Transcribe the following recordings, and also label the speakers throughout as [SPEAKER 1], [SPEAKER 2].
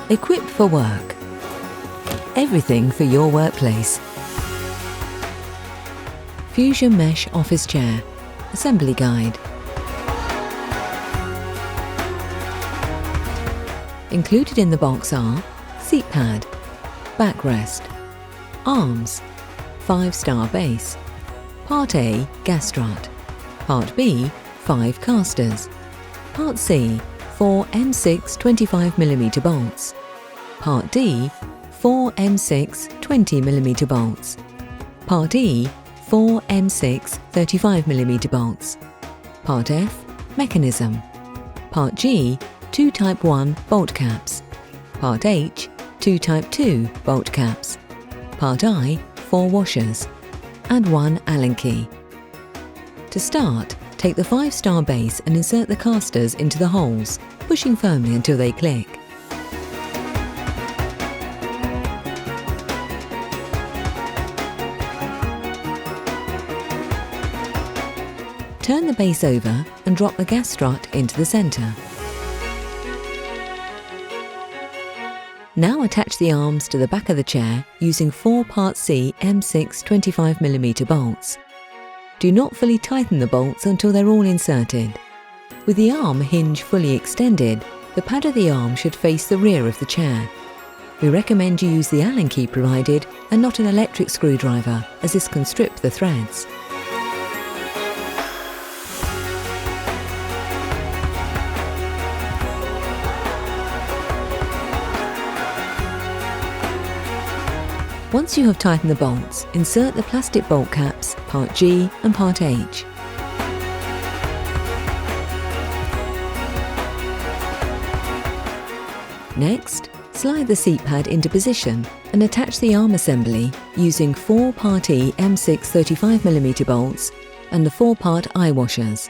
[SPEAKER 1] Equipped for work. Everything for your workplace. Fusion Mesh Office Chair. Assembly Guide. Included in the box are seat pad, backrest, arms, 5-star base, Part A gas strut, Part B 5 casters, Part C 4 M6 25mm bolts, Part D 4 M6 20mm bolts, Part E 4 M6 35mm bolts, Part F mechanism, Part G 2 Type 1 bolt caps, Part H 2 Type 2 bolt caps, Part I 4 washers, and 1 Allen key. To start, take the 5-star base and insert the casters into the holes, pushing firmly until they click. Turn the base over and drop the gas strut into the centre. Now attach the arms to the back of the chair using 4 Part C M6 25mm bolts. Do not fully tighten the bolts until they're all inserted. With the arm hinge fully extended, the pad of the arm should face the rear of the chair. We recommend you use the Allen key provided and not an electric screwdriver, as this can strip the threads. Once you have tightened the bolts, insert the plastic bolt caps, Part G and Part H. Next, slide the seat pad into position and attach the arm assembly using 4 Part E M6 35mm bolts and the 4-part eye washers.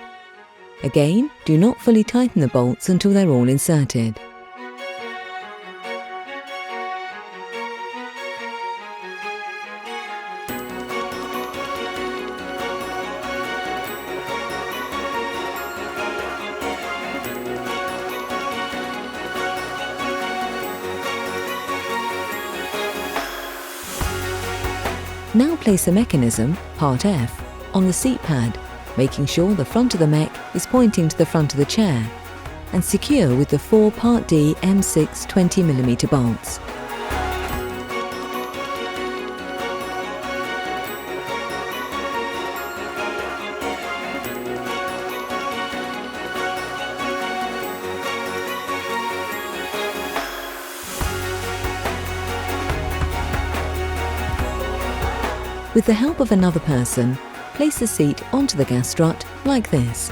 [SPEAKER 1] Again, do not fully tighten the bolts until they're all inserted. Now place the mechanism, Part F, on the seat pad, making sure the front of the mech is pointing to the front of the chair, and secure with the 4 Part D M6 20mm bolts. With the help of another person, place the seat onto the gas strut like this.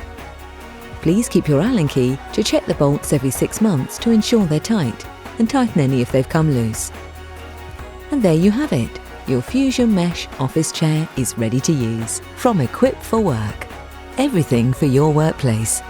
[SPEAKER 1] Please keep your Allen key to check the bolts every 6 months to ensure they're tight, and tighten any if they've come loose. And there you have it. Your Fusion Mesh office chair is ready to use. From Equipped for Work. Everything for your workplace.